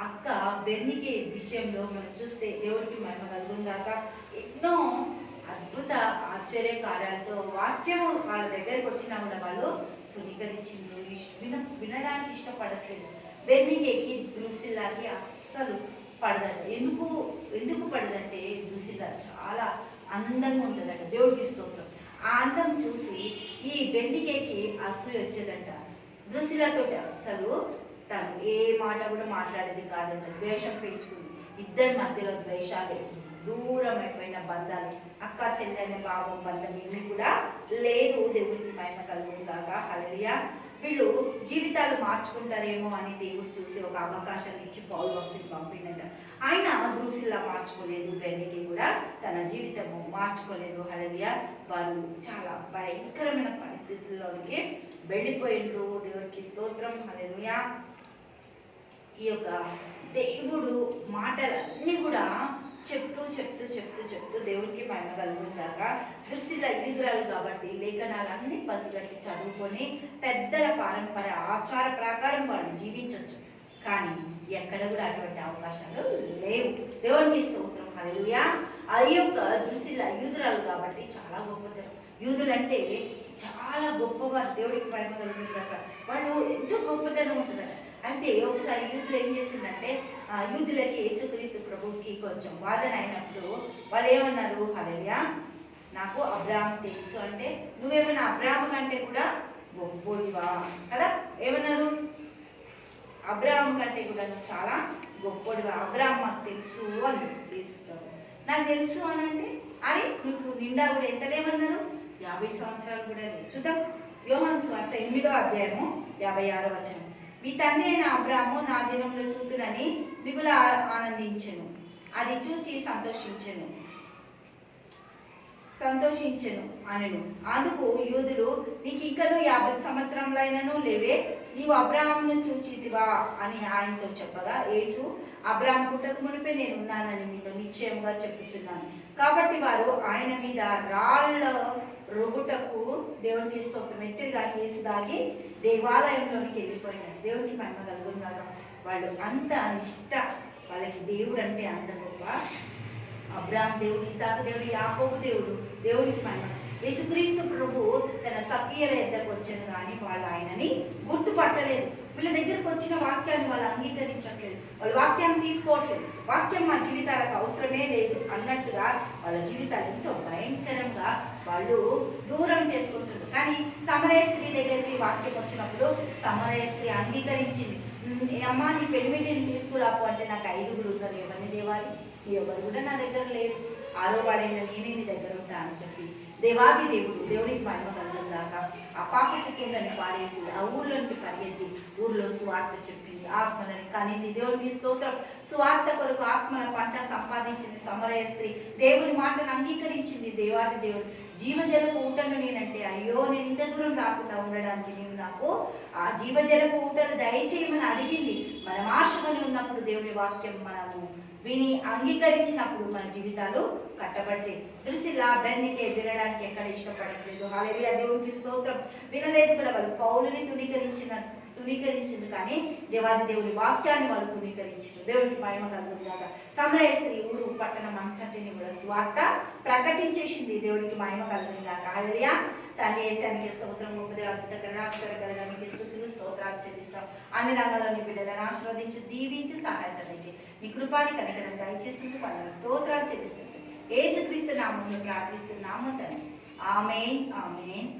అక్క బెర్నికే విషయంలో మనం చూస్తే దేవుడికి మహిమ కలుగుందాక ఎన్నో అద్భుత ఆశ్చర్య కార్యాలతో వాక్యము వాళ్ళ దగ్గరికి వచ్చినా కూడా వాళ్ళు తునీకరించిండ్రు, వినడానికి ఇష్టపడట్లేదు. బెర్నికేకి ద్రుసిల్లాకి అస్సలు పడదట. ఎందుకు పడదంటే ద్రుసిల్లా చాలా అందంగా ఉంటుందట. దేవుడికి స్తోత్రం. ఆ అందం చూసి ఈ బెర్నికేకి అసూయ వచ్చేదంట. ద్రుసిల్లాతోటి అస్సలు తను ఏ మాట కూడా మాట్లాడేది కాదంట. ద్వేషం పెంచుకుంది. ఇద్దరి మధ్యలో ద్వేషాలే, దూరం అయిపోయిన బంధాలు, అక్క చెల్లెని భావం బంధం ఏమి కూడా లేదు. దేవుడికి మహిమ కలుగును గాక. హల్లెలూయా. వీళ్ళు జీవితాలు మార్చుకుంటారేమో అని దేవుడు చూసి ఒక అవకాశాన్ని ఇచ్చి పౌలు భక్తుని పంపిండట. ఆయన ద్రుసిల్లా మార్చుకోలేదు, బెర్నికే కూడా తన జీవితము మార్చుకోలేదు. హల్లెలూయా. వారు చాలా భయంకరమైన పరిస్థితుల్లోనికి వెళ్ళిపోయిండ్రు. దేవుడికి స్తోత్రం. హల్లెలూయా. ఈ యొక్క దేవుడు మాటలన్నీ కూడా చెప్తూ దేవుడికి మహిమ కలుగుందాక. దృష్టిలో యూదురాలు కాబట్టి లేఖనాలన్నీ పసిగట్టి చదువుకొని పెద్దల పరంపర ఆచార ప్రకారం వాళ్ళు జీవించవచ్చు. కానీ ఎక్కడ కూడా అటువంటి అవకాశాలు లేవు. దేవుడికి స్తోత్రం. హల్లెలూయా. ఆ యొక్క దృష్టిలో యూదురాలు కాబట్టి చాలా గొప్పతనం. యూదులంటే చాలా గొప్పవారు. దేవుడికి మహిమ కలుగుందాక. వాళ్ళు ఎంతో గొప్పతనం ఉంటుందట. అంటే ఒకసారి యూదులు ఏం చేసిందంటే యూదులకి యేసుక్రీస్తు ప్రభుకి కొంచెం వాదన అయినప్పుడు వాళ్ళు ఏమన్నారు, హల్లెలూయా, నాకు అబ్రాహాము తెలుసు అంటే నువ్వేమైనా అబ్రాహాము కంటే కూడా గొప్పోడివా కదా. ఏమన్నారు, అబ్రాహాము కంటే కూడా నువ్వు చాలా గొప్పోడివా, అబ్రాహాము మాకు తెలుసు అని. నాకు తెలుసు అని అంటే అని నీకు నిండా కూడా ఎంత లేమన్నారు, 50 సంవత్సరాలు కూడా లేదు. చూద్దాం, యోహాను సువార్త 8వ అధ్యాయము 56వ వచనం. మీ తండ్రి అయిన అబ్రాహాము నా దినంలో చూతునని మిగుల ఆనందించెను, అది చూచి సంతోషించెను అనెను. అందుకు యూదులు, నీకు ఇంకను 50 సంవత్సరములైనను లేవే, నీవు అబ్రాహామును చూచితివా అని ఆయనతో చెప్పగా, యేసు, అబ్రాహాము పుట్టక మునిపే నేను ఉన్నానని మీతో నిశ్చయముగా చెప్పుచున్నాను. కాబట్టి వారు ఆయన మీద రాళ్ళ రుగుటకు, దేవునికి స్తోత్రం, ఎత్తిరిగా యేసు దాగి దేవాలయంలోనికి వెళ్ళిపోయినారు. దేవునికి మహిమ కలుగును గాక. వాళ్ళు అంత నిష్ట, వాళ్ళకి దేవుడు అంటే అంత గొప్ప. అబ్రాహాము దేవుడు, ఇసాకు దేవుడు, యాకోబు దేవుడు. దేవునికి మహిమ. యేసుక్రీస్తు ప్రభు తన సఖియల ఎద్దకు వచ్చాను కానీ వాళ్ళు ఆయనని గుర్తుపట్టలేదు. వీళ్ళ దగ్గరకు వచ్చిన వాక్యాన్ని వాళ్ళు అంగీకరించట్లేదు, వాళ్ళు వాక్యాన్ని తీసుకోవట్లేదు. వాక్యం మా జీవితాలకు అవసరమే లేదు అన్నట్టుగా వాళ్ళ జీవితాలు ఎంతో భయంకరంగా వాళ్ళు దూరం చేసుకుంటున్నారు. కానీ సమరయ స్త్రీ దగ్గరికి వాక్యం వచ్చినప్పుడు సమరయ స్త్రీ అంగీకరించింది. అమ్మ, నీ పెళ్లిమిటిని తీసుకురాకు అంటే నాకు 5 ఉన్నారు, ఎవరిని దేవాలి, ఎవరు కూడా నా దగ్గర లేరు, 6వ వాడైన నేనే నీ దగ్గర ఉంటా అని చెప్పి దేవాది దేవుడు, దేవుడికి మహిమ కలుగుందాక, ఆ పాపకి కిందని పాడేసి ఆ ఊర్లోనికి పరిగెత్తి ఊర్లో సువార్త చెప్పింది, ఆత్మలని కనింది. దేవుడికి స్తోత్రం. సువార్త కొరకు ఆత్మల పంట సంపాదించింది సమరయ స్త్రీ. దేవుని మాటను అంగీకరించింది. దేవాది దేవుడు, జీవజలపు ఊటను నేనంటే, అయ్యో నేను ఇంత దూరం రాకుండా ఉండడానికి నీవు నాకు ఆ జీవజలపు ఊటలు దయచేయమని అడిగింది. మనం ఆశగానే ఉన్నప్పుడు దేవుని వాక్యం మనము విని అంగీకరించినప్పుడు మన జీవితాలు కట్టబడతాయి. దృష్టిలా బెర్నికే వినడానికి ఎక్కడ ఇష్టపడట్లేదు. హల్లెలూయా. దేవునికి స్తోత్రం. వినలేదు కూడా. వాళ్ళు పౌలుని తునీకరించింది కానీ దేవాది దేవుని వాక్యాన్ని వాళ్ళు తునీకరించారు. దేవునికి మహిమ కలుగును గాక. సమరయ స్త్రీ ఊరు పట్టణం అంతటిని కూడా స్వార్థ ప్రకటించేసింది. దేవునికి మహిమ కలుగును గాక. హల్లెలూయా. తండ్రి యేసానికి స్తోత్రం. గొప్పది అద్భుతకరానికి స్తుతులు స్తోత్రాలు చెల్లిస్తాం. అన్ని రంగాల్లోని బిడ్డలను ఆశీర్వదించి దీవించి సహాయతనిచ్చి నీ కృపాని కనికరం దయచేస్తుంది. వాళ్ళ స్తోత్రాలు చెల్లిస్తుంది. యేసుక్రీస్తు నామములో ప్రార్థిస్తున్నాము తండ్రి. ఆమేన్, ఆమేన్.